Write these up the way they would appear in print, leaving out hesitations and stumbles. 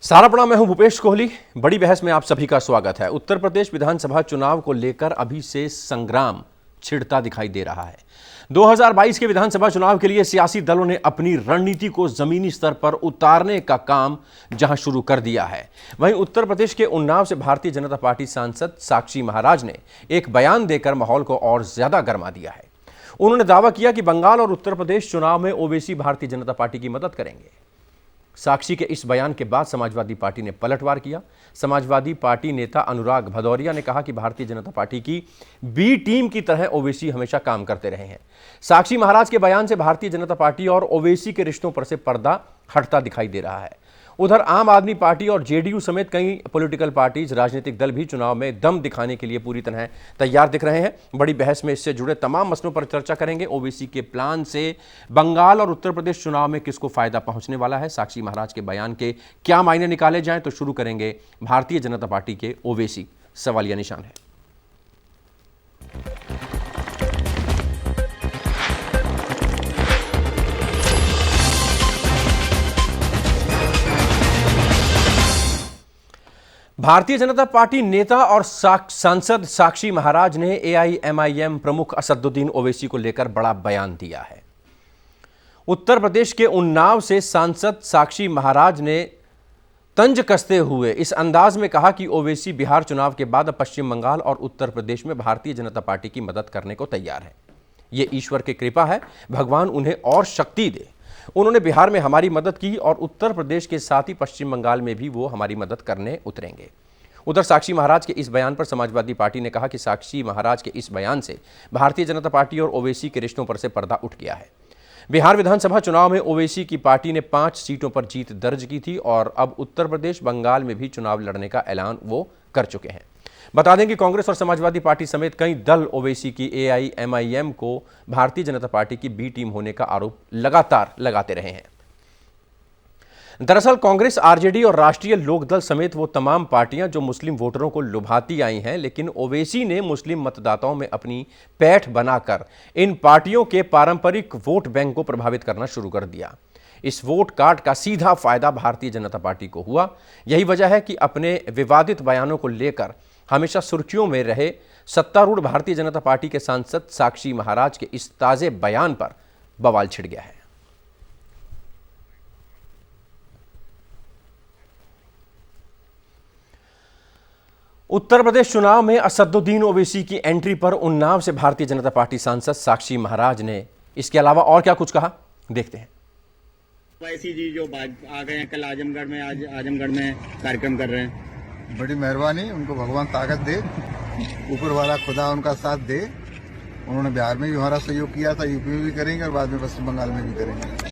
सारा प्रणाम, मैं हूं भूपेश कोहली। बड़ी बहस में आप सभी का स्वागत है। उत्तर प्रदेश विधानसभा चुनाव को लेकर अभी से संग्राम छिड़ता दिखाई दे रहा है। 2022 के विधानसभा चुनाव के लिए सियासी दलों ने अपनी रणनीति को जमीनी स्तर पर उतारने का काम जहां शुरू कर दिया है, वहीं उत्तर प्रदेश के उन्नाव से भारतीय जनता पार्टी सांसद साक्षी महाराज ने एक बयान देकर माहौल को और ज्यादा गर्मा दिया है। उन्होंने दावा किया कि बंगाल और उत्तर प्रदेश चुनाव में ओवैसी भारतीय जनता पार्टी की मदद करेंगे। साक्षी के इस बयान के बाद समाजवादी पार्टी ने पलटवार किया। समाजवादी पार्टी नेता अनुराग भदौरिया ने कहा कि भारतीय जनता पार्टी की बी टीम की तरह ओवैसी हमेशा काम करते रहे हैं। साक्षी महाराज के बयान से भारतीय जनता पार्टी और ओवैसी के रिश्तों पर से पर्दा हटता दिखाई दे रहा है। उधर आम आदमी पार्टी और जेडीयू समेत कई पॉलिटिकल पार्टीज, राजनीतिक दल भी चुनाव में दम दिखाने के लिए पूरी तरह तैयार दिख रहे हैं। बड़ी बहस में इससे जुड़े तमाम मसलों पर चर्चा करेंगे। ओवैसी के प्लान से बंगाल और उत्तर प्रदेश चुनाव में किसको फायदा पहुंचने वाला है, साक्षी महाराज के बयान के क्या मायने निकाले जाएं, तो शुरू करेंगे भारतीय जनता पार्टी के ओवैसी। सवालिया निशान है। भारतीय जनता पार्टी नेता और सांसद साक्षी महाराज ने एआईएमआईएम प्रमुख असदुद्दीन ओवैसी को लेकर बड़ा बयान दिया है। उत्तर प्रदेश के उन्नाव से सांसद साक्षी महाराज ने तंज कसते हुए इस अंदाज में कहा कि ओवैसी बिहार चुनाव के बाद पश्चिम बंगाल और उत्तर प्रदेश में भारतीय जनता पार्टी की मदद करने को तैयार है। यह ईश्वर की कृपा है, भगवान उन्हें और शक्ति दे। उन्होंने बिहार में हमारी मदद की और उत्तर प्रदेश के साथ ही पश्चिम बंगाल में भी वो हमारी मदद करने उतरेंगे। उधर साक्षी महाराज के इस बयान पर समाजवादी पार्टी ने कहा कि साक्षी महाराज के इस बयान से भारतीय जनता पार्टी और ओवैसी के रिश्तों पर से पर्दा उठ गया है। बिहार विधानसभा चुनाव में ओवैसी की पार्टी ने 5 सीटों पर जीत दर्ज की थी और अब उत्तर प्रदेश, बंगाल में भी चुनाव लड़ने का ऐलान वो कर चुके हैं। बता दें कि कांग्रेस और समाजवादी पार्टी समेत कई दल ओवैसी की एआईएमआईएम को भारतीय जनता पार्टी की बी टीम होने का आरोप लगातार लगाते रहे हैं। दरअसल कांग्रेस, आरजेडी और राष्ट्रीय लोकदल समेत वो तमाम पार्टियां जो मुस्लिम वोटरों को लुभाती आई हैं, लेकिन ओवैसी ने मुस्लिम मतदाताओं में अपनी पैठ बनाकर इन पार्टियों के पारंपरिक वोट बैंक को प्रभावित करना शुरू कर दिया। इस वोट काट का सीधा फायदा भारतीय जनता पार्टी को हुआ। यही वजह है कि अपने विवादित बयानों को लेकर हमेशा सुर्खियों में रहे सत्तारूढ़ भारतीय जनता पार्टी के सांसद साक्षी महाराज के इस ताजे बयान पर बवाल छिड़ गया है। उत्तर प्रदेश चुनाव में असदुद्दीन ओवैसी की एंट्री पर उन्नाव से भारतीय जनता पार्टी सांसद साक्षी महाराज ने इसके अलावा और क्या कुछ कहा, देखते हैं। ओवैसी जी जो आ गए हैं कल आजमगढ़ में, आज आजमगढ़ में कार्यक्रम कर रहे हैं। बड़ी मेहरबानी, उनको भगवान ताकत दे, ऊपर वाला खुदा उनका साथ दे। उन्होंने बिहार में भी हमारा सहयोग किया था, यूपी में भी करेंगे और बाद में पश्चिम बंगाल में भी करेंगे।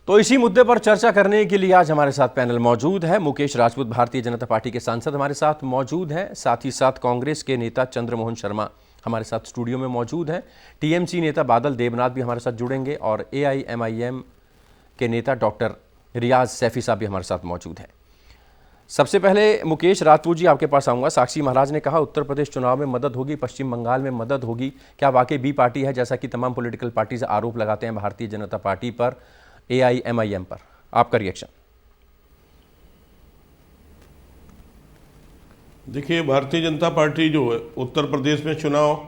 तो इसी मुद्दे पर चर्चा करने के लिए आज हमारे साथ पैनल मौजूद है। मुकेश राजपूत भारतीय जनता पार्टी के सांसद हमारे साथ मौजूद हैं। साथ ही साथ कांग्रेस के नेता चंद्रमोहन शर्मा हमारे साथ स्टूडियो में मौजूद हैं। टीएमसी नेता बादल देवनाथ भी हमारे साथ जुड़ेंगे और एआईएमआईएम के नेता डॉक्टर रियाज सैफी साहब भी हमारे साथ मौजूद हैं। सबसे पहले मुकेश राजपूत जी, आपके पास आऊँगा। साक्षी महाराज ने कहा उत्तर प्रदेश चुनाव में मदद होगी, पश्चिम बंगाल में मदद होगी। क्या वाकई बी पार्टी है, जैसा कि तमाम पॉलिटिकल पार्टीज आरोप लगाते हैं भारतीय जनता पार्टी पर, एआईएमआईएम पर? आपका रिएक्शन। देखिए, भारतीय जनता पार्टी जो है उत्तर प्रदेश में चुनाव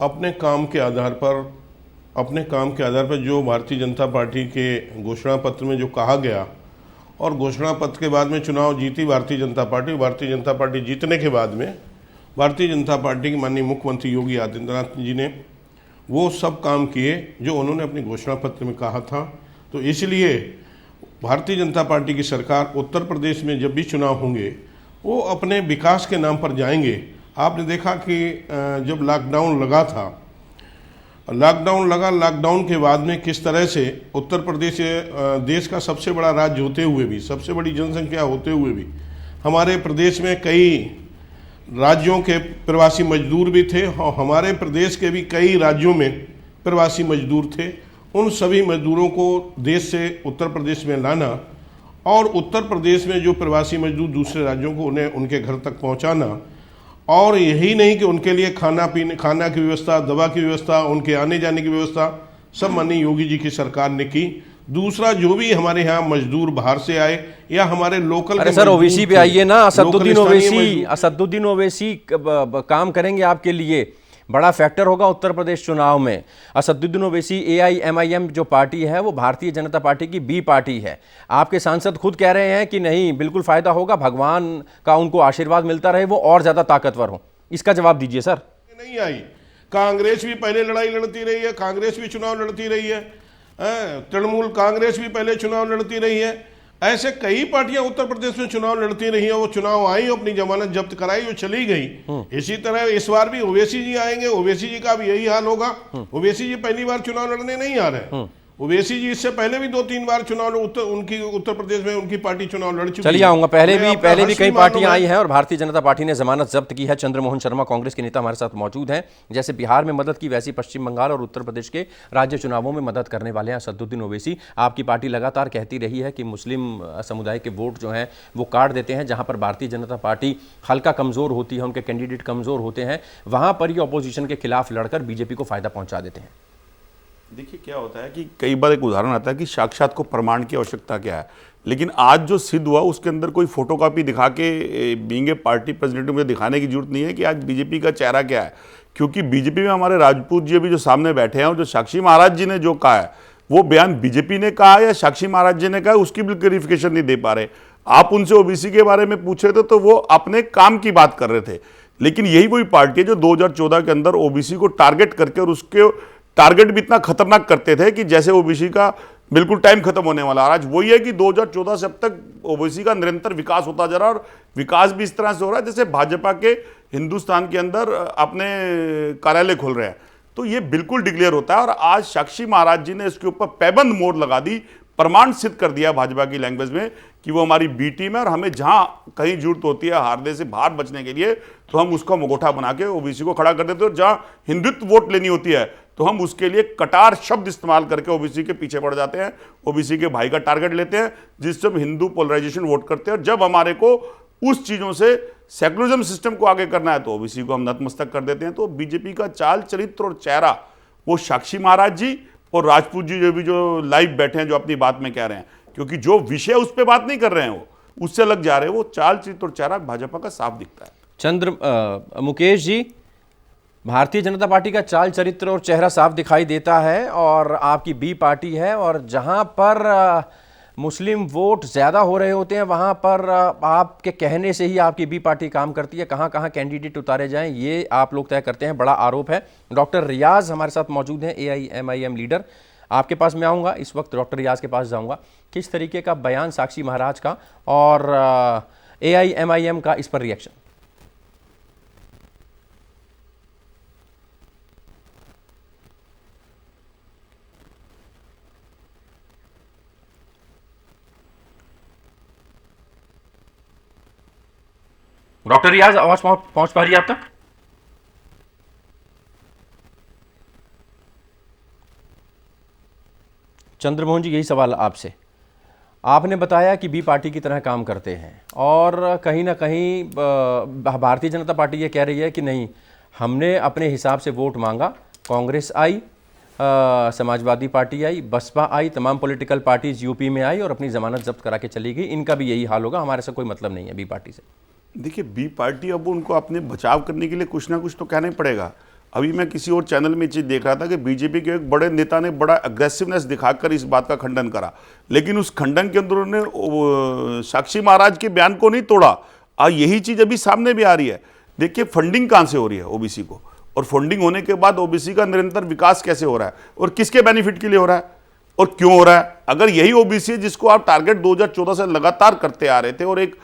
अपने काम के आधार पर जो भारतीय जनता पार्टी के घोषणा पत्र में जो कहा गया और घोषणा पत्र के बाद में चुनाव जीती भारतीय जनता पार्टी जीतने के बाद में भारतीय जनता पार्टी के माननीय मुख्यमंत्री योगी आदित्यनाथ जी ने वो सब काम किए जो उन्होंने अपने घोषणा पत्र में कहा था। तो इसलिए भारतीय जनता पार्टी की सरकार उत्तर प्रदेश में जब भी चुनाव होंगे वो अपने विकास के नाम पर जाएंगे। आपने देखा कि जब लॉकडाउन लगा था, लॉकडाउन के बाद में किस तरह से उत्तर प्रदेश देश का सबसे बड़ा राज्य होते हुए भी, सबसे बड़ी जनसंख्या होते हुए भी, हमारे प्रदेश में कई राज्यों के प्रवासी मजदूर भी थे और हमारे प्रदेश के भी कई राज्यों में प्रवासी मजदूर थे। उन सभी मजदूरों को देश से उत्तर प्रदेश में लाना और उत्तर प्रदेश में जो प्रवासी मजदूर दूसरे राज्यों को उन्हें उनके घर तक पहुंचाना, और यही नहीं कि उनके लिए खाना की व्यवस्था, दवा की व्यवस्था, उनके आने जाने की व्यवस्था सब माननीय योगी जी की सरकार ने की। दूसरा, जो भी हमारे यहाँ मजदूर बाहर से आए या हमारे लोकल, अरे सर ओवैसी पे आइए ना, असदुद्दीन ओवैसी काम करेंगे आपके लिए, बड़ा फैक्टर होगा उत्तर प्रदेश चुनाव में। असदुद्दीन ओवैसी AIMIM जो पार्टी है वो भारतीय जनता पार्टी की बी पार्टी है। आपके सांसद खुद कह रहे हैं कि नहीं, बिल्कुल फायदा होगा, भगवान का उनको आशीर्वाद मिलता रहे, वो और ज्यादा ताकतवर हो। इसका जवाब दीजिए सर। नहीं आई। कांग्रेस भी पहले लड़ाई लड़ती रही है, कांग्रेस भी चुनाव लड़ती रही है, तृणमूल कांग्रेस भी पहले चुनाव लड़ती रही है। ऐसे कई पार्टियां उत्तर प्रदेश में चुनाव लड़ती रही हैं। वो चुनाव आई, अपनी जमानत जब्त कराई, वो चली गई। इसी तरह इस बार भी ओवैसी जी आएंगे, ओवैसी जी का भी यही हाल होगा। ओवैसी जी पहली बार चुनाव लड़ने नहीं आ रहे। ओवैसी जी इससे पहले भी 2-3 बार चुनाव उत्तर प्रदेश में उनकी पार्टी चुनाव लड़ चुकी है। चलिए आऊंगा, पहले भी कई पार्टियां आई हैं और भारतीय जनता पार्टी ने जमानत जब्त की है। चंद्रमोहन शर्मा कांग्रेस के नेता हमारे साथ मौजूद हैं। जैसे बिहार में मदद की, वैसी पश्चिम बंगाल और उत्तर प्रदेश के राज्य चुनावों में मदद करने वाले हैं असदुद्दीन ओवैसी। आपकी पार्टी लगातार कहती रही है कि मुस्लिम समुदाय के वोट जो हैं वो काट देते हैं। जहां पर भारतीय जनता पार्टी हल्का कमजोर होती है, उनके कैंडिडेट कमजोर होते हैं, वहां पर ये अपोजिशन के खिलाफ लड़कर बीजेपी को फायदा पहुंचा देते हैं। देखिए क्या होता है कि कई बार एक उदाहरण आता है कि साक्षात को प्रमाण की आवश्यकता क्या है, लेकिन आज जो सिद्ध हुआ उसके अंदर कोई फोटोकॉपी दिखा के बीइंग ए पार्टी प्रेसिडेंट मुझे दिखाने की जरूरत नहीं है कि आज बीजेपी का चेहरा क्या है, क्योंकि बीजेपी में हमारे राजपूत जी अभी जो सामने बैठे हैं और जो साक्षी महाराज जी ने जो कहा है वो बयान बीजेपी ने कहा या साक्षी महाराज जी ने कहा, उसकी भी क्लैरिफिकेशन नहीं दे पा रहे। आप उनसे ओबीसी के बारे में पूछ रहे थे तो वो अपने काम की बात कर रहे थे, लेकिन यही वही पार्टी है जो 2014 के अंदर ओबीसी को टारगेट करके, और उसके टारगेट भी इतना खतरनाक करते थे कि जैसे ओबीसी का बिल्कुल टाइम खत्म होने वाला। आज वही है कि 2014 से अब तक ओबीसी का निरंतर विकास होता जा रहा है, और विकास भी इस तरह से हो रहा है जैसे भाजपा के हिंदुस्तान के अंदर अपने कार्यालय खोल रहे हैं। तो ये बिल्कुल डिक्लेयर होता है, और आज साक्षी महाराज जी ने इसके ऊपर पैबंद मोहर लगा दी, प्रमाण सिद्ध कर दिया भाजपा की लैंग्वेज में कि वो हमारी बी टीम है, और हमें जहां कहीं जरूरत होती है हारने से बाहर बचने के लिए तो हम उसका मुगोटा बना के ओबीसी को खड़ा कर देते हैं, और जहां हिंदुत्व वोट लेनी होती है तो हम उसके लिए कटार शब्द इस्तेमाल करके ओबीसी के पीछे पड़ जाते हैं, ओबीसी के भाई का टारगेट लेते हैं, जिससे हम हिंदू पोलराइजेशन वोट करते हैं। और जब हमारे को उस चीजों से सेकुलरिज्म सिस्टम को आगे करना है तो ओबीसी को हम नतमस्तक कर देते हैं। तो बीजेपी का चाल चरित्र और चेहरा वो साक्षी महाराज जी और राजपूत जी जो लाइव बैठे हैं, जो अपनी बात में कह रहे हैं, क्योंकि जो विषय उस पर बात नहीं कर रहे हैं वो उससे लग जा रहे हैं, वो चाल चरित्र और चेहरा भाजपा का साफ दिखता है। मुकेश जी, भारतीय जनता पार्टी का चाल चरित्र और चेहरा साफ दिखाई देता है, और आपकी बी पार्टी है, और जहां पर मुस्लिम वोट ज़्यादा हो रहे होते हैं वहां पर आपके कहने से ही आपकी बी पार्टी काम करती है। कहां कहां कैंडिडेट उतारे जाएं ये आप लोग तय करते हैं, बड़ा आरोप है। डॉक्टर रियाज हमारे साथ मौजूद हैं, AIMIM लीडर। आपके पास मैं आऊँगा, इस वक्त डॉक्टर रियाज के पास जाऊँगा। किस तरीके का बयान साक्षी महाराज का और AIMIM का, इस पर रिएक्शन? डॉक्टर रियाज, आवाज पहुंच पा रही है आप तक? चंद्रमोहन जी, यही सवाल आपसे। आपने बताया कि बी पार्टी की तरह काम करते हैं, और कहीं ना कहीं भारतीय जनता पार्टी ये कह रही है कि नहीं, हमने अपने हिसाब से वोट मांगा। कांग्रेस आई, समाजवादी पार्टी आई, बसपा आई, तमाम पॉलिटिकल पार्टीज यूपी में आई और अपनी जमानत जब्त करा के चली गई। इनका भी यही हाल होगा, हमारे से कोई मतलब नहीं है बी पार्टी से। देखिए, बी पार्टी अब उनको अपने बचाव करने के लिए कुछ ना कुछ तो कहना ही पड़ेगा। अभी मैं किसी और चैनल में चीज़ देख रहा था कि बीजेपी के एक बड़े नेता ने बड़ा अग्रेसिवनेस दिखाकर इस बात का खंडन करा, लेकिन उस खंडन के अंदर उन्होंने साक्षी महाराज के बयान को नहीं तोड़ा। और यही चीज़ अभी सामने भी आ रही है। देखिए, फंडिंग कहाँ से हो रही है ओबीसी को, और फंडिंग होने के बाद ओबीसी का निरंतर विकास कैसे हो रहा है, और किसके बेनिफिट के लिए हो रहा है और क्यों हो रहा है। अगर यही ओबीसी है जिसको आप टारगेट 2014 से लगातार करते आ रहे थे, और एक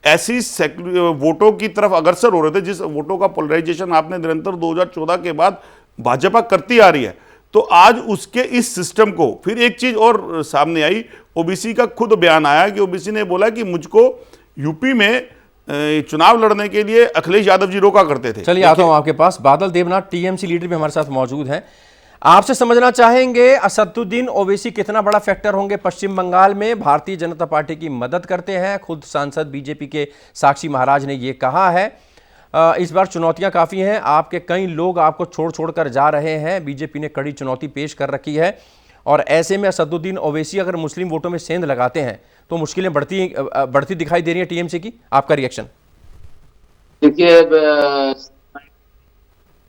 ऐसी वोटों की तरफ अग्रसर हो रहे थे जिस वोटों का पोलराइजेशन आपने निरंतर 2014 के बाद भाजपा करती आ रही है, तो आज उसके इस सिस्टम को फिर एक चीज और सामने आई। ओबीसी का खुद बयान आया कि ओबीसी ने बोला कि मुझको यूपी में चुनाव लड़ने के लिए अखिलेश यादव जी रोका करते थे। चलिए आता हूं आपके पास। बादल देवनाथ टीएमसी लीडर भी हमारे साथ मौजूद हैं। आपसे समझना चाहेंगे असदुद्दीन ओवैसी कितना बड़ा फैक्टर होंगे पश्चिम बंगाल में। भारतीय जनता पार्टी की मदद करते हैं, खुद सांसद बीजेपी के साक्षी महाराज ने ये कहा है। इस बार चुनौतियां काफ़ी हैं, आपके कई लोग आपको छोड़ कर जा रहे हैं, बीजेपी ने कड़ी चुनौती पेश कर रखी है। और ऐसे में असदुद्दीन ओवैसी अगर मुस्लिम वोटों में सेंध लगाते हैं तो मुश्किलें बढ़ती दिखाई दे रही है टीएमसी की। आपका रिएक्शन? देखिए,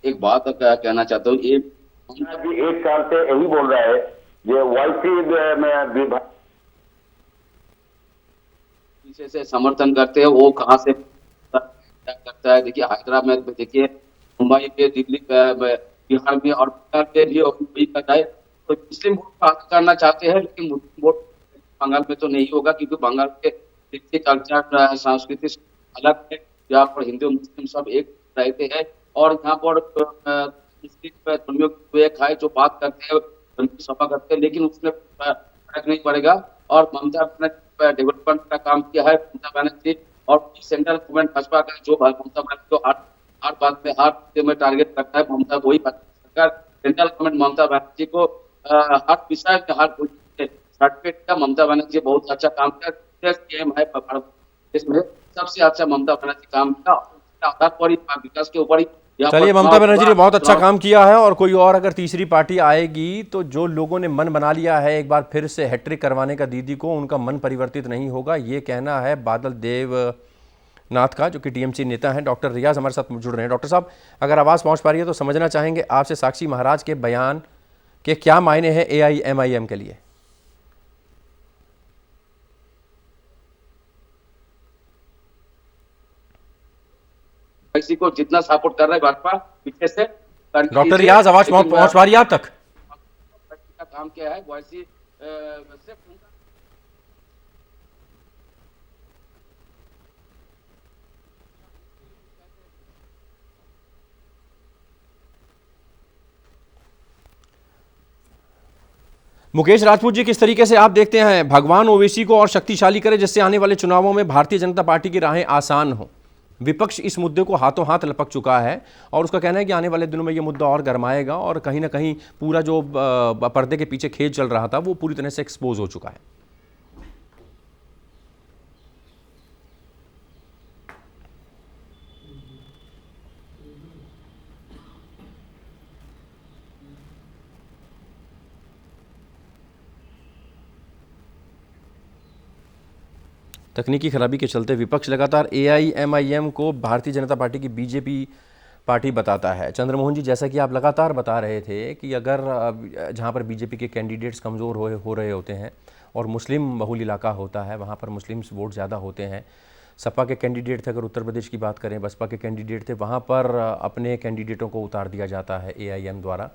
एक बात कहना चाहता हूँ, ये भी 1 साल से यही बोल रहा है ये वाईसी में पीछे से समर्थन करते हैं, वो कहाँ से करता है। देखिए हैदराबाद में देखिए, मुंबई में, दिल्ली बिहार में और बिहार के लिए वही करता है। तो मुस्लिम वोट करना चाहते हैं, लेकिन मुस्लिम वोट बंगाल में तो नहीं होगा, क्योंकि बंगाल के कल्चर संस्कृति अलग है। यहाँ पर हिंदू मुस्लिम सब एक रहते हैं, और यहाँ पर मुस्लिम एक है जो बात करते हैं, सफा करते हैं, लेकिन उसमें फर्क नहीं पड़ेगा। और ममता बनर्जी डेवलपमेंट का काम किया है ममता बनर्जी, और सेंट्रल गवर्नमेंट भाजपा का जो ममता बनर्जी को हर बात में हर में टारगेट करता है, ममता वही सरकार सेंट्रल गवर्नमेंट ममता बनर्जी को हर विषय में हर सर्टिफिकेट का ममता बनर्जी बहुत अच्छा काम किया है। इसमें सबसे अच्छा ममता बनर्जी काम किया, आधार पर ही विकास के ऊपर ही। चलिए, ममता बनर्जी ने बहुत अच्छा काम किया है, और कोई और अगर तीसरी पार्टी आएगी तो जो लोगों ने मन बना लिया है एक बार फिर से हैट्रिक करवाने का दीदी को, उनका मन परिवर्तित नहीं होगा। ये कहना है बादल देवनाथ का, जो कि टीएमसी नेता हैं। डॉक्टर रियाज हमारे साथ जुड़ रहे हैं। डॉक्टर साहब, अगर आवाज़ पहुंच पा रही है तो समझना चाहेंगे आपसे साक्षी महाराज के बयान के क्या मायने हैं AIMIM के लिए? किसी को जितना सपोर्ट कर रहा है भाजपा पीछे से। डॉक्टर रियाज, आवाज पहुंच पा रही है आप तक? का काम क्या है वैसी मुकेश राजपूत जी, किस तरीके से आप देखते हैं भगवान ओवैसी को और शक्तिशाली करे जिससे आने वाले चुनावों में भारतीय जनता पार्टी की राहें आसान हो? विपक्ष इस मुद्दे को हाथों हाथ लपक चुका है और उसका कहना है कि आने वाले दिनों में ये मुद्दा और गरमाएगा, और कहीं ना कहीं पूरा जो पर्दे के पीछे खेल चल रहा था वो पूरी तरह से एक्सपोज हो चुका है। तकनीकी खराबी के चलते विपक्ष लगातार AIMIM को भारतीय जनता पार्टी की BJP पार्टी बताता है। चंद्रमोहन जी, जैसा कि आप लगातार बता रहे थे कि अगर जहां पर BJP के कैंडिडेट्स कमज़ोर हो रहे होते हैं और मुस्लिम बहुल इलाका होता है, वहां पर मुस्लिम्स वोट ज़्यादा होते हैं। सपा के कैंडिडेट थे, अगर उत्तर प्रदेश की बात करें, बसपा के कैंडिडेट थे, वहाँ पर अपने कैंडिडेटों को उतार दिया जाता है AIM द्वारा।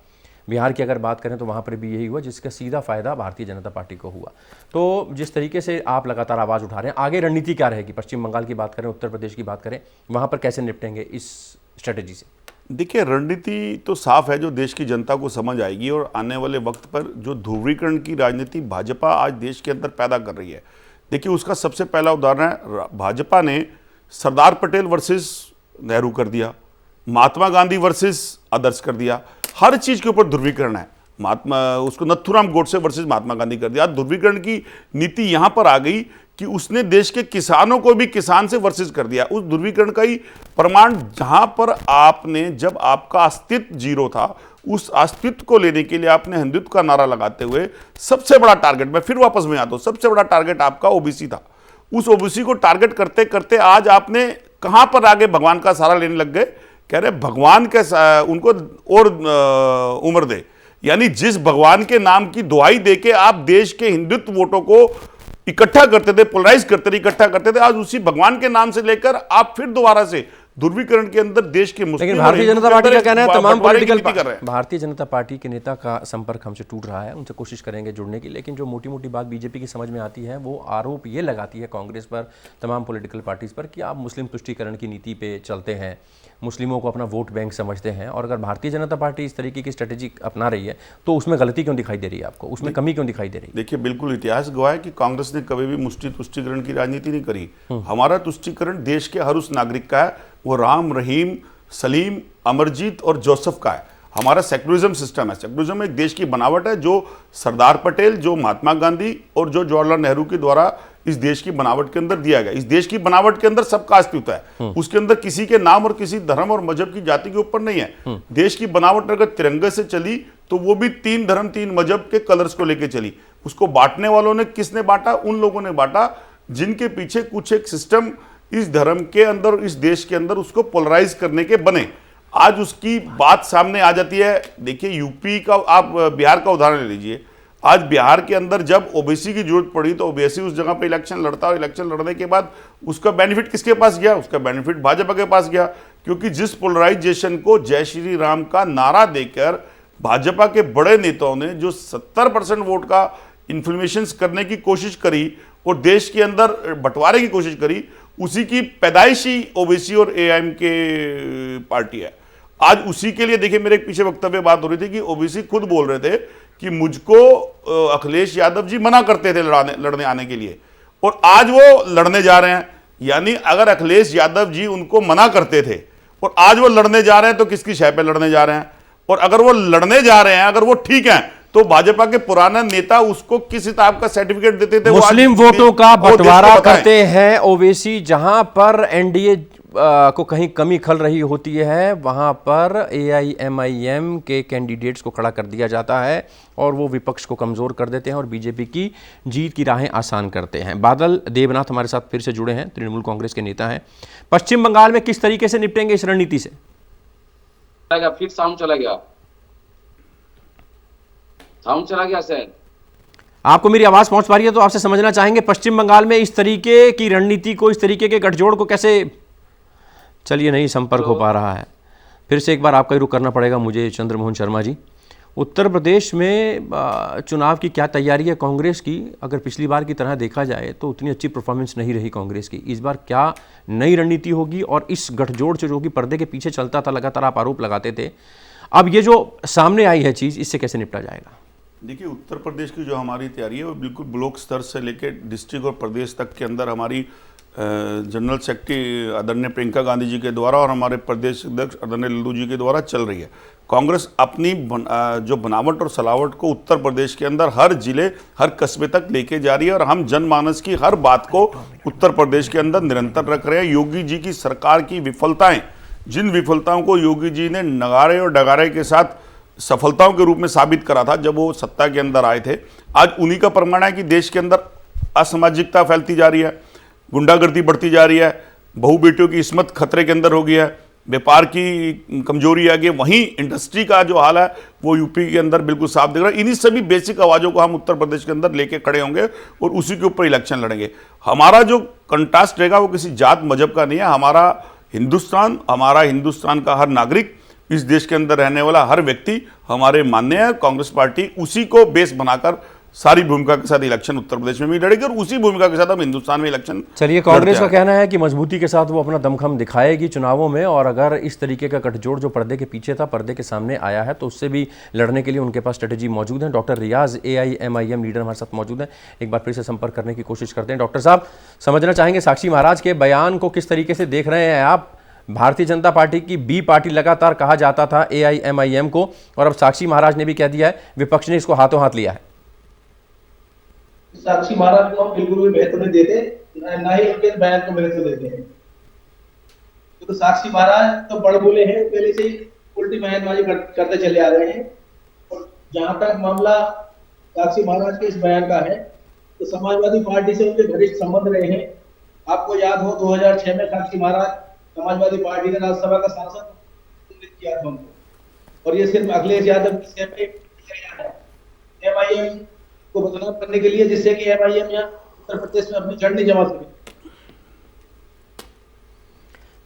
बिहार की अगर बात करें तो वहाँ पर भी यही हुआ, जिसका सीधा फ़ायदा भारतीय जनता पार्टी को हुआ। तो जिस तरीके से आप लगातार आवाज़ उठा रहे हैं, आगे रणनीति क्या रहेगी? पश्चिम बंगाल की बात करें, उत्तर प्रदेश की बात करें, वहाँ पर कैसे निपटेंगे इस स्ट्रेटेजी से? देखिए, रणनीति तो साफ है जो देश की जनता को समझ आएगी, और आने वाले वक्त पर जो ध्रुवीकरण की राजनीति भाजपा आज देश के अंदर पैदा कर रही है, देखिए उसका सबसे पहला उदाहरण है, भाजपा ने सरदार पटेल वर्सेस नेहरू कर दिया, महात्मा गांधी वर्सेस आदर्श कर दिया। हर चीज के ऊपर ध्रुवीकरण है। उसको नथुराम गोडसे वर्सेस महात्मा गांधी कर दिया। ध्रुवीकरण की नीति यहां पर आ गई कि उसने देश के किसानों को भी किसान से वर्सेस कर दिया। उस ध्रुवीकरण का ही प्रमाण, जहां पर आपने, जब आपका अस्तित्व जीरो था, उस अस्तित्व को लेने के लिए आपने हिंदुत्व का नारा लगाते हुए सबसे बड़ा टारगेट, मैं फिर वापस में आता हूं, सबसे बड़ा टारगेट आपका ओबीसी था। उस ओबीसी को टारगेट करते करते आज आपने कहां पर आगे भगवान का सहारा लेने लग गए। कह रहे भगवान के उनको और उम्र दे, यानी जिस भगवान के नाम की दुहाई देके आप देश के हिंदुत्व वोटों को इकट्ठा करते थे, पोलराइज करते थे, इकट्ठा करते थे, आज उसी भगवान के नाम से लेकर आप फिर दोबारा से ध्रुवीकरण के अंदर देश के मुस्लिम, लेकिन भारतीय जनता पार्टी का कहना है तमाम पॉलिटिकल भारतीय जनता पार्टी के नेता का संपर्क हमसे टूट रहा है, उनसे कोशिश करेंगे जुड़ने की, लेकिन जो मोटी मोटी बात बीजेपी की समझ में आती है वो आरोप ये लगाती है कांग्रेस पर, तमाम पॉलिटिकल पार्टीज पर, कि आप मुस्लिम तुष्टीकरण की नीति पे चलते हैं, मुस्लिमों को अपना वोट बैंक समझते हैं, और अगर भारतीय जनता पार्टी इस तरीके की स्ट्रेटेजी अपना रही है तो उसमें गलती क्यों दिखाई दे रही है आपको, उसमें कमी क्यों दिखाई दे रही है? देखिए, बिल्कुल इतिहास गवाह है कि कांग्रेस ने कभी भी मुस्लिम तुष्टीकरण की राजनीति नहीं करी। हमारा तुष्टीकरण देश के हर उस नागरिक का है, वो राम, रहीम, सलीम, अमरजीत और जोसेफ का है। हमारा सेक्युलरिज्म सिस्टम है। सेक्युलरिज्म एक देश की बनावट है जो सरदार पटेल, जो महात्मा गांधी और जो जवाहरलाल नेहरू के द्वारा इस देश की बनावट के अंदर दिया गया। इस देश की बनावट के अंदर सबका अस्तित्व है, उसके अंदर किसी के नाम और किसी धर्म और मजहब की जाति के ऊपर नहीं है। देश की बनावट अगर तिरंगे से चली तो वो भी 3 धर्म 3 मजहब के कलर्स को लेकर चली। उसको बांटने वालों ने किसने बांटा? उन लोगों ने बांटा जिनके पीछे कुछ एक सिस्टम इस धर्म के अंदर, इस देश के अंदर उसको पोलराइज करने के बने। आज उसकी बात सामने आ जाती है। देखिए यूपी का, आप बिहार का उदाहरण ले लीजिए। आज बिहार के अंदर जब ओबीसी की जरूरत पड़ी तो ओबीसी उस जगह पे इलेक्शन लड़ता, और इलेक्शन लड़ने के बाद उसका बेनिफिट किसके पास गया? उसका बेनिफिट भाजपा के पास गया, क्योंकि जिस पोलराइजेशन को जय श्री राम का नारा देकर भाजपा के बड़े नेताओं ने जो 70% वोट का इन्फ्लेमेशन करने की कोशिश करी और देश के अंदर बंटवारे की कोशिश करी, उसी की पैदाइशी ओबीसी और एआईएम के पार्टी है। आज उसी के लिए देखिए, मेरे पीछे वक्तव्य बात हो रही थी कि ओबीसी खुद बोल रहे थे कि मुझको अखिलेश यादव जी मना करते थे लड़ने आने के लिए, और आज वो लड़ने जा रहे हैं। यानी अगर अखिलेश यादव जी उनको मना करते थे और आज वो लड़ने जा रहे हैं तो किसकी शय पे लड़ने जा रहे हैं? और अगर वो लड़ने जा रहे हैं, अगर वो ठीक हैं, तो भाजपा के पुराना नेता उसको किस हिसाब का सर्टिफिकेट देते थे? मुस्लिम वोटों का बंटवारा करते हैं ओवैसी। जहां पर एनडीए को कहीं कमी खल रही होती है, वहां पर एआईएमआईएम के कैंडिडेट्स को खड़ा कर दिया जाता है और वो विपक्ष को कमजोर कर देते हैं और बीजेपी की जीत की राहें आसान करते हैं। बादल देवनाथ हमारे साथ फिर से जुड़े हैं, तृणमूल कांग्रेस के नेता हैं। पश्चिम बंगाल में किस तरीके से निपटेंगे इस रणनीति से? फिर साउंड चला गया, साउंड चला गया सर। आपको मेरी आवाज पहुंच पा रही है तो आपसे समझना चाहेंगे पश्चिम बंगाल में इस तरीके की रणनीति को, इस तरीके के गठजोड़ को कैसे, चलिए नहीं संपर्क हो पा रहा है, फिर से एक बार आपका ही रुख करना पड़ेगा मुझे। चंद्रमोहन शर्मा जी, उत्तर प्रदेश में चुनाव की क्या तैयारी है कांग्रेस की? अगर पिछली बार की तरह देखा जाए तो उतनी अच्छी परफॉर्मेंस नहीं रही कांग्रेस की। इस बार क्या नई रणनीति होगी? और इस गठजोड़ से जो कि पर्दे के पीछे चलता था, लगातार आप आरोप लगाते थे, अब ये जो सामने आई है चीज़, इससे कैसे निपटा जाएगा? देखिए, उत्तर प्रदेश की जो हमारी तैयारी है वो बिल्कुल ब्लॉक स्तर से लेकर डिस्ट्रिक्ट और प्रदेश तक के अंदर हमारी जनरल सेक्रेटरी आदरणीय प्रियंका गांधी जी के द्वारा और हमारे प्रदेश अध्यक्ष आदरणीय लल्लू जी के द्वारा चल रही है। कांग्रेस अपनी जो बनावट और सलावट को उत्तर प्रदेश के अंदर हर जिले, हर कस्बे तक लेके जा रही है, और हम जनमानस की हर बात को उत्तर प्रदेश के अंदर निरंतर रख रहे हैं। योगी जी की सरकार की विफलताएं, जिन विफलताओं को योगी जी ने नगारे और डगारे के साथ सफलताओं के रूप में साबित करा था जब वो सत्ता के अंदर आए थे, आज उन्हीं का प्रमाण है कि देश के अंदर असामाजिकता फैलती जा रही है, गुंडागर्दी बढ़ती जा रही है, बहू बेटियों की इस्मत खतरे के अंदर हो गई है, व्यापार की कमजोरी आ गई। वहीं इंडस्ट्री का जो हाल है वो यूपी के अंदर बिल्कुल साफ दिख रहा है। इन्हीं सभी बेसिक आवाज़ों को हम उत्तर प्रदेश के अंदर लेके खड़े होंगे और उसी के ऊपर इलेक्शन लड़ेंगे। हमारा जो कंट्रास्ट रहेगा वो किसी जात मजहब का नहीं है। हमारा हिंदुस्तान का हर नागरिक, इस देश के अंदर रहने वाला हर व्यक्ति हमारे मान्य है। कांग्रेस पार्टी उसी को बेस बनाकर सारी भूमिका के साथ इलेक्शन उत्तर प्रदेश में भी लड़ेगी और उसी भूमिका के साथ हम हिंदुस्तान में इलेक्शन। चलिए, कांग्रेस का कहना है कि मजबूती के साथ वो अपना दमखम दिखाएगी चुनावों में, और अगर इस तरीके का गठजोड़ जो पर्दे के पीछे था पर्दे के सामने आया है तो उससे भी लड़ने के लिए उनके पास स्ट्रेटेजी मौजूद है। डॉक्टर रियाज एआईएमआईएम लीडर हमारे साथ मौजूद हैं, एक बार फिर से संपर्क करने की कोशिश करते हैं। डॉक्टर साहब, समझना चाहेंगे साक्षी महाराज के बयान को किस तरीके से देख रहे हैं आप? भारतीय जनता पार्टी की बी पार्टी लगातार कहा जाता था एआईएमआईएम को, और अब साक्षी महाराज ने भी कह दिया है, विपक्ष ने इसको हाथों हाथ लिया है। साक्षी महाराज को हम बिल्कुल भी महत्व नहीं देते, ना ही उनके बयान को महत्व देते हैं। तो साक्षी महाराज तो बड़बोले हैं, पहले से ही उल्टी बयानबाजी करते चले आ रहे हैं। और जहां तक मामला साक्षी महाराज के इस बयान का है तो समाजवादी पार्टी से उनके घनिष्ठ संबंध रहे हैं। आपको याद हो 2006 में साक्षी महाराज समाजवादी पार्टी ने राज्यसभा का सांसद किया था उनको, और ये सिर्फ अखिलेश यादव की सेवा है एमआईएम को बदनाम करने के लिए, जिससे कि एमआईएम यहाँ उत्तर प्रदेश में अपनी जड़ नहीं जमा सके।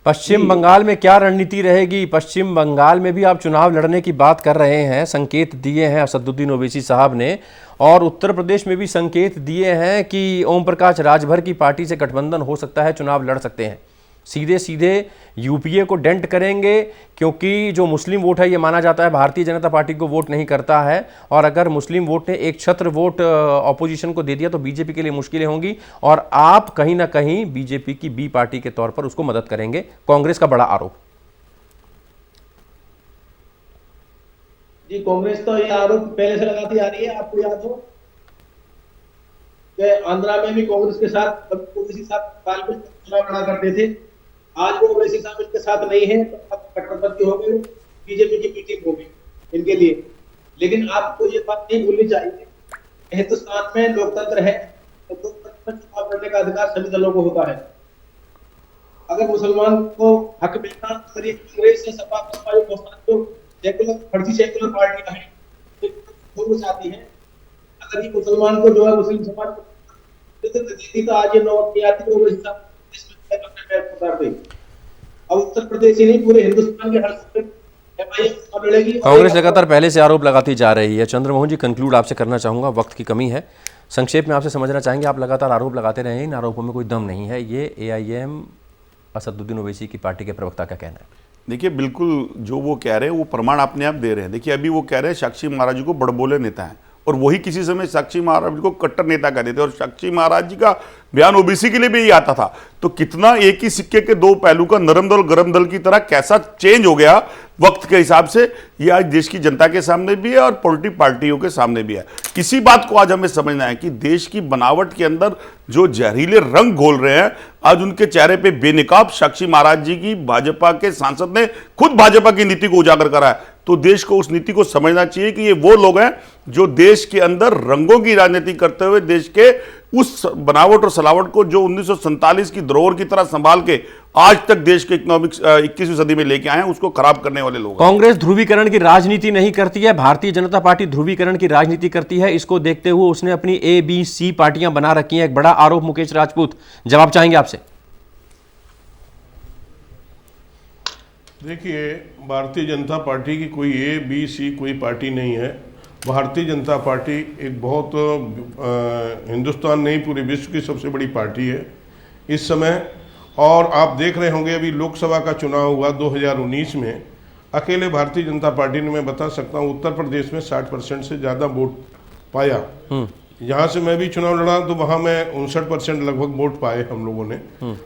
पश्चिम बंगाल में क्या रणनीति रहेगी? पश्चिम बंगाल में भी आप चुनाव लड़ने की बात कर रहे हैं, संकेत दिए हैं असदुद्दीन ओवैसी साहब ने, और उत्तर प्रदेश में भी संकेत दिए हैं कि ओम प्रकाश राजभर की पार्टी से गठबंधन हो सकता है, चुनाव लड़ सकते हैं। सीधे सीधे यूपीए को डेंट करेंगे, क्योंकि जो मुस्लिम वोट है ये माना जाता है भारतीय जनता पार्टी को वोट नहीं करता है, और अगर मुस्लिम वोट ने एक छत्र वोट ऑपोजिशन को दे दिया तो बीजेपी के लिए मुश्किलें होंगी, और आप कहीं ना कहीं बीजेपी की बी पार्टी के तौर पर उसको मदद करेंगे। कांग्रेस का बड़ा आरोप। जी, कांग्रेस तो ये आरोप पहले से लगाती आ रही है, आपको याद हो कि आंध्रा में भी कांग्रेस के साथ ओवैसी साहब काल में चुनाव लड़ा करते थे। आज वो ओवैसी साहब इनके साथ नहीं है, तो अब कट्टरपंथी हो गए, बीजेपी की मीटिंग हो गई इनके लिए। लेकिन आपको ये बात नहीं भूलनी चाहिए, हिंदुस्तान में लोकतंत्र है, तो लोकतंत्र में चुनाव लड़ने का अधिकार सभी दलों को होता है। अगर मुसलमान को हक मिलता, अगर ये कांग्रेस से सपा बसपा जो सेकुलर फर्जी सेकुलर पार्टियां हैं, तो चाहती हैं, अगर ये मुसलमान को जो है मुस्लिम समाज को देती, तो आज ये नौबत नहीं आती, तो हिसाब अपने पैर पसारते। अब उत्तर प्रदेश ही नहीं, पूरे हिंदुस्तान के हर सूबे में MIM लड़ेगी। कांग्रेस लगातार पहले से आरोप लगाती जा रही है। चंद्रमोहन जी, कंक्लूड आपसे करना चाहूँगा, वक्त की कमी है, संक्षेप में आपसे समझना चाहेंगे, आप लगातार आरोप लगाते रहे हैं, इन आरोपों में कोई दम नहीं है, ये AIM असदुद्दीन ओवैसी की पार्टी के प्रवक्ता का कहना है। देखिए, बिल्कुल जो वो कह रहे हैं वो प्रमाण अपने आप दे रहे हैं। देखिए, अभी वो कह रहे हैं साक्षी महाराज जी को बड़बोले नेता हैं, और वही किसी समय साक्षी महाराज जी को कट्टर नेता कहते थे, और साक्षी महाराज जी का बयान ओबीसी के लिए भी यही आता था। तो कितना एक ही सिक्के के दो पहलू का नरम दल गरम दल की तरह कैसा चेंज हो गया वक्त के हिसाब से, ये आज देश की जनता के सामने भी है और पॉलिटिक पार्टियों के सामने भी है। किसी बात को आज हमें समझना है कि देश की बनावट के अंदर जो जहरीले रंग घोल रहे हैं, आज उनके चेहरे पे बेनकाब साक्षी महाराज जी की भाजपा के सांसद ने खुद भाजपा की नीति को उजागर करा है। तो देश को उस नीति को समझना चाहिए कि ये वो लोग हैं जो देश के अंदर रंगों की राजनीति करते हुए देश के उस बनावट और सलावट को जो 1947 की धरोहर की तरह संभाल के आज तक देश के इकोनॉमिक्स 21वीं सदी में लेके आए हैं, उसको खराब करने वाले लोग हैं। कांग्रेस ध्रुवीकरण की राजनीति नहीं करती है, भारतीय जनता पार्टी ध्रुवीकरण की राजनीति करती है। इसको देखते हुए उसने अपनी ABC पार्टियां बना रखी हैं। एक बड़ा आरोप मुकेश राजपूत, जवाब चाहेंगे आपसे। देखिए, भारतीय जनता पार्टी की कोई ABC कोई पार्टी नहीं है। भारतीय जनता पार्टी एक बहुत हिंदुस्तान नहीं पूरे विश्व की सबसे बड़ी पार्टी है इस समय। और आप देख रहे होंगे, अभी लोकसभा का चुनाव हुआ 2019 में, अकेले भारतीय जनता पार्टी ने, मैं बता सकता हूँ, उत्तर प्रदेश में 60% से ज़्यादा वोट पाया। यहाँ से मैं भी चुनाव लड़ा तो वहाँ में 59% लगभग वोट पाए हम लोगों ने।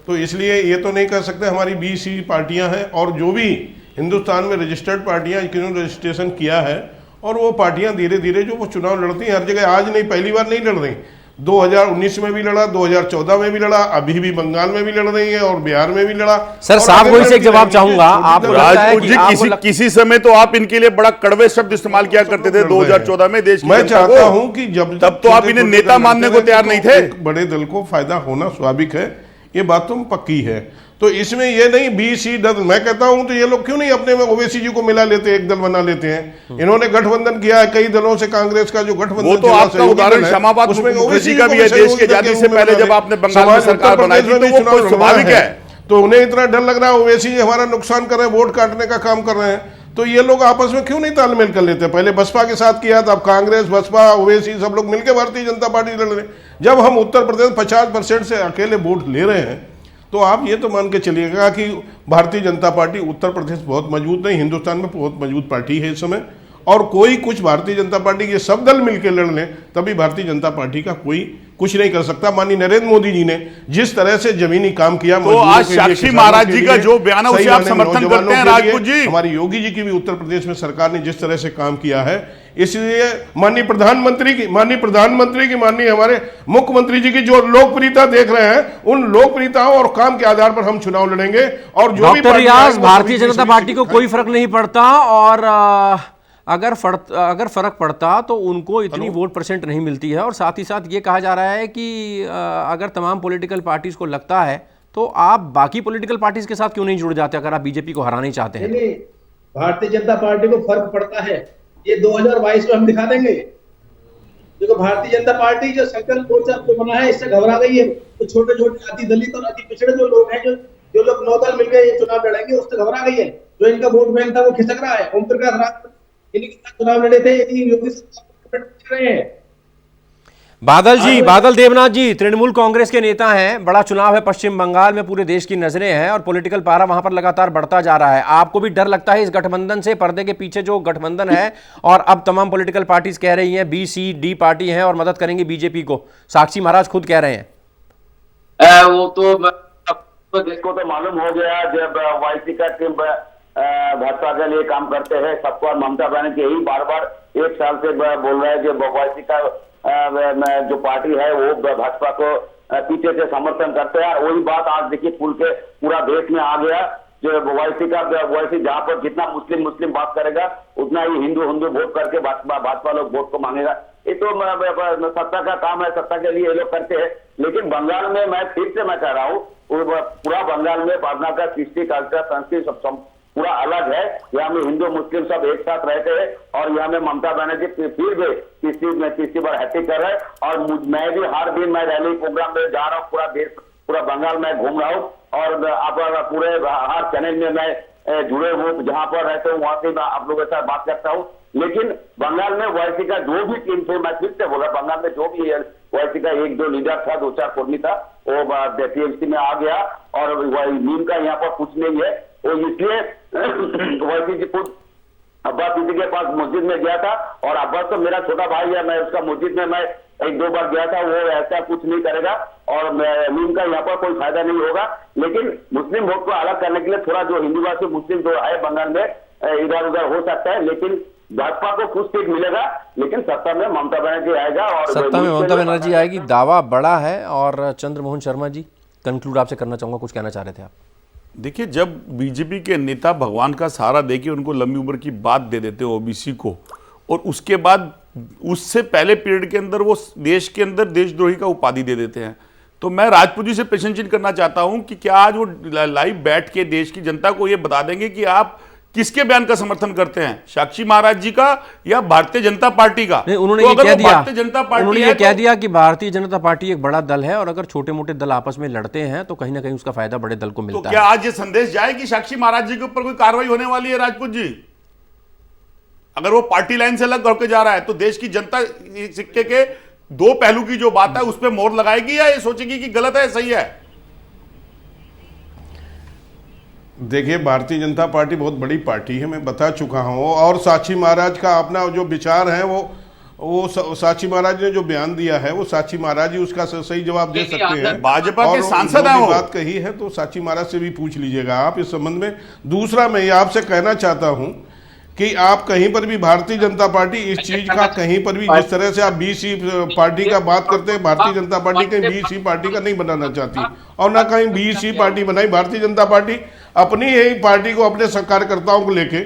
तो इसलिए ये तो नहीं कह सकते हमारी BC पार्टियाँ हैं, और जो भी हिंदुस्तान में रजिस्टर्ड पार्टियाँ जिन्होंने रजिस्ट्रेशन किया है, और वो पार्टियां धीरे धीरे जो वो चुनाव लड़ती हैं हर जगह, आज नहीं पहली बार नहीं लड़ रही, 2019 में भी लड़ा, 2014 में भी लड़ा, अभी भी बंगाल में भी लड़ रही है और बिहार में भी लड़ा। सर साहब को इसे एक जवाब चाहूंगा, आपको लगता है कि किसी समय तो आप इनके लिए बड़ा कड़वे शब्द इस्तेमाल किया करते थे 2014 में देश की, मैं चाहता हूं कि जब तब तो आप इन्हें नेता मानने को तैयार नहीं थे। बड़े दल को फायदा होना स्वाभाविक है, ये बात तो पक्की है। तो इसमें ये नहीं BC दल, मैं कहता हूं तो ये लोग क्यों नहीं अपने में ओवैसी जी को मिला लेते, एक दल बना लेते हैं। इन्होंने गठबंधन किया है कई दलों से, कांग्रेस का जो गठबंधन, वो तो आपका उदाहरण क्षमाबाद मुखर्जी का भी है। देश की आजादी से पहले जब आपने बंगाल में सरकार बनाई थी, तो वो स्वाभाविक है। तो उन्हें इतना डर लग रहा है ओवैसी जी हमारा नुकसान कर रहे हैं, वोट काटने का काम कर रहे हैं, तो ये लोग आपस में क्यों नहीं तालमेल कर लेते। पहले बसपा के साथ किया था, अब कांग्रेस, बसपा, ओवैसी सब लोग मिलकर भारतीय जनता पार्टी लड़ रहे हैं। जब हम उत्तर प्रदेश 50% से अकेले वोट ले रहे हैं, तो आप ये तो मान के चलिएगा कि भारतीय जनता पार्टी उत्तर प्रदेश बहुत मजबूत नहीं, हिंदुस्तान में बहुत मजबूत पार्टी है इस समय। और कोई कुछ भारतीय जनता पार्टी के सब दल मिलकर लड़ लें, तभी भारतीय जनता पार्टी का कोई कुछ नहीं कर सकता। माननीय नरेंद्र मोदी जी ने जिस तरह से जमीनी काम किया, तो आज साक्षी महाराज जी का जो बयान है उसे आप समर्थन करते हैं राजपूत जी? हमारी योगी जी की भी उत्तर प्रदेश में सरकार ने जिस तरह से काम किया है, इसलिए माननीय प्रधानमंत्री की, माननीय हमारे मुख्यमंत्री जी की जो लोकप्रियता देख रहे हैं, उन लोकप्रियताओं और काम के आधार पर हम चुनाव लड़ेंगे। और जो भी भारतीय जनता पार्टी को कोई फर्क नहीं पड़ता, और अगर फर्क पड़ता तो उनको इतनी वोट परसेंट नहीं मिलती है। और साथ ही साथ ये कहा जा रहा है कि अगर तमाम पॉलिटिकल पार्टीज को लगता है तो आप बाकी पॉलिटिकल पार्टीज के साथ क्यों नहीं जुड़ जाते, अगर आप बीजेपी को हराना ही चाहते हैं? नहीं, भारतीय जनता पार्टी को फर्क पड़ता है, ये 2022 में हम दिखा देंगे। देखो, भारतीय जनता पार्टी जो संकल्प मोर्चा जो बना है, इससे घबरा गई है। तो छोटे छोटे अति दलित और अति पिछड़े जो लोग हैं, जो लोग 9 दल मिलकर ये चुनाव लड़ेंगे, उससे घबरा गई है। जो इनका वोट बैंक था वो खिसक रहा है। ओम प्रकाश राज इनके साथ चुनाव लड़े थे, योगी रहे हैं। बादल देवनाथ जी तृणमूल कांग्रेस के नेता हैं, बड़ा चुनाव है पश्चिम बंगाल में, पूरे देश की नजरें हैं और पॉलिटिकल पारा वहां पर लगातार बढ़ता जा रहा है। आपको भी डर लगता है इस गठबंधन से? पर्दे के पीछे जो गठबंधन है, और अब तमाम पॉलिटिकल पार्टीज कह रही हैं BCD पार्टी हैं और मदद करेंगी बीजेपी को, साक्षी महाराज खुद कह रहे हैं। वो तो देश को तो मालूम हो गया जब YC का भाजपा के लिए काम करते हैं सबको। और ममता बनर्जी यही बार बार 1 साल से बोल रहे हैं कि ओवैसी का जो पार्टी है वो भाजपा को पीछे से समर्थन करते हैं। वही बात आज देखिए खुल के पूरा देश में आ गया। जो ओवैसी जहाँ पर जितना मुस्लिम बात करेगा उतना ही हिंदू वोट करके भाजपा लोग वोट को मांगेगा। ये तो सत्ता का काम है, सत्ता के लिए ये लोग करते हैं। लेकिन बंगाल में मैं फिर से कह रहा हूँ, पूरा बंगाल में भावना का कृष्टि कल्चर संस्कृति सब पूरा अलग है। यहाँ में हिंदू मुस्लिम सब एक साथ रहते हैं और यहाँ में ममता बनर्जी फिर भी किसी पर हैट्रिक कर रहे हैं। और मैं भी हर दिन मैं रैली प्रोग्राम में जा रहा हूँ, पूरा देश पूरा बंगाल में घूम रहा हूँ और आप पूरे हर चैनल में मैं जुड़े हूँ, जहाँ पर रहते हूँ वहां से मैं आप लोगों के साथ बात करता हूँ। लेकिन बंगाल में ओवैसी का जो भी टीम थे, मैं फिर से बोल रहा, बंगाल में जो भी ओवैसी का 1-2 लीडर था, 2-4 कर्मी था, वो टीएमसी में आ गया और नीम का यहाँ पर कुछ नहीं है। वो इसलिए ओवैसी जी खुद अब्बास सिद्दीकी के पास मस्जिद में गया था और अब्बास तो मेरा छोटा भाई है, मैं उसका मस्जिद में मैं 1-2 बार गया था। वो ऐसा कुछ नहीं करेगा और नीम का यहाँ पर कोई फायदा नहीं होगा। लेकिन मुस्लिम वोट को अलग करने के लिए थोड़ा जो हिंदूवासी मुस्लिम जो है बंगाल में इधर उधर हो सकता है, लेकिन भाजपा को कुछ सीट मिलेगा। लेकिन सत्ता में ममता बनर्जी आएगा और सत्ता में ममता बनर्जी आएगी, दावा बड़ा है। और चंद्रमोहन शर्मा जी, कंक्लूड आपसे करना चाहूंगा, कुछ कहना चाह रहे थे आप? देखिए, जब बीजेपी के नेता भगवान का सहारा देके उनको लंबी उम्र की बात दे देते हैं ओबीसी को, और उसके बाद उससे पहले पीरियड के अंदर वो देश के अंदर देशद्रोही का उपाधि दे देते हैं, तो मैं राजपूत जी से प्रश्न करना चाहता हूं कि क्या आज वो लाइव बैठ के देश की जनता को ये बता देंगे कि आप किसके बयान का समर्थन करते हैं, साक्षी महाराज जी का या भारतीय जनता पार्टी का? नहीं, उन्होंने तो ये कह दिया, उन्होंने ये कह दिया कि भारतीय जनता पार्टी एक बड़ा दल है और अगर छोटे मोटे दल आपस में लड़ते हैं तो कहीं ना कहीं उसका फायदा बड़े दल को मिलता है। तो क्या आज ये संदेश जाए कि साक्षी महाराज जी के ऊपर कोई कार्रवाई होने वाली है राजपूत जी? अगर वो पार्टी लाइन से अलग होकर जा रहा है तो देश की जनता सिक्के के 2 पहलू की जो बात है उस पर मोहर लगाएगी या ये सोचेगी कि गलत है सही है? देखिए, भारतीय जनता पार्टी बहुत बड़ी पार्टी है, मैं बता चुका हूँ। और साक्षी महाराज का अपना जो विचार है वो साक्षी महाराज ने जो बयान दिया है वो साक्षी महाराज ही उसका सही जवाब दे सकते हैं। भाजपा के सांसद हैं वो। बात कही है तो साक्षी महाराज से भी पूछ लीजिएगा आप इस संबंध में। दूसरा, मैं ये आपसे कहना चाहता हूँ कि आप कहीं पर भी भारतीय जनता पार्टी इस चीज का कहीं पर भी, जिस तरह से आप बीसी पार्टी का बात करते हैं, भारतीय जनता पार्टी कहीं बीसी पार्टी का नहीं बनाना चाहती और ना कहीं बीसी पार्टी बनाई। भारतीय जनता पार्टी अपनी ही पार्टी को अपने कार्यकर्ताओं को लेके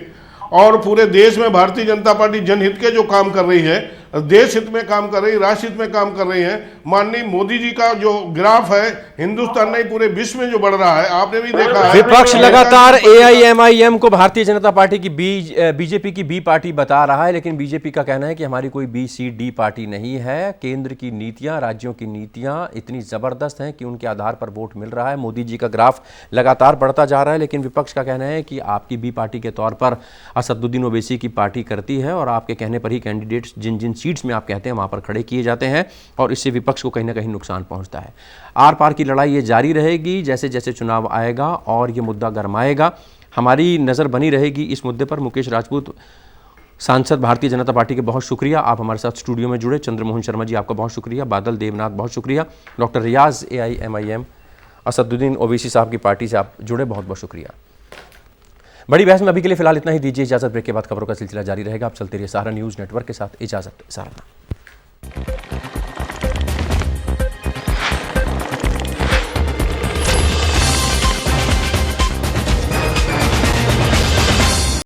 और पूरे देश में भारतीय जनता पार्टी जनहित के जो काम कर रही है, देश हित में काम कर रही है, राष्ट्र हित में काम कर रही है। माननीय मोदी जी का जो ग्राफ है हिंदुस्तान नहीं पूरे विश्व में जो बढ़ रहा है, आपने भी देखा है। विपक्ष लगातार एआईएमआईएम को भारतीय जनता पार्टी की बीजेपी की बी पार्टी बता रहा है, लेकिन बीजेपी का कहना है कि हमारी कोई BCD पार्टी नहीं है। केंद्र की नीतियां, राज्यों की नीतियां इतनी जबरदस्त हैं कि उनके आधार पर वोट मिल रहा है। मोदी जी का ग्राफ लगातार बढ़ता जा रहा है, लेकिन विपक्ष का कहना है कि आपकी बी पार्टी के तौर पर असदुद्दीन ओवैसी की पार्टी करती है और आपके कहने पर ही कैंडिडेट्स जिन जिन सीट्स में आप कहते हैं वहां पर खड़े किए जाते हैं और इससे विपक्ष को कहीं ना कहीं नुकसान पहुंचता है। आर पार की लड़ाई ये जारी रहेगी जैसे जैसे चुनाव आएगा और ये मुद्दा गरमाएगा। हमारी नज़र बनी रहेगी इस मुद्दे पर। मुकेश राजपूत, सांसद भारतीय जनता पार्टी के, बहुत शुक्रिया, आप हमारे साथ स्टूडियो में जुड़े। चंद्रमोहन शर्मा जी, आपका बहुत शुक्रिया। बादल देवनाथ, बहुत शुक्रिया। डॉक्टर रियाज, AIMIM असदुद्दीन ओवैसी साहब की पार्टी से आप जुड़े, बहुत बहुत शुक्रिया। बड़ी बहस में अभी के लिए फिलहाल इतना ही, दीजिए इजाजत। ब्रेक के बाद खबरों का सिलसिला जारी रहेगा। आप चलते रहिए सहारा न्यूज़ नेटवर्क के साथ। इजाजत, सहारा।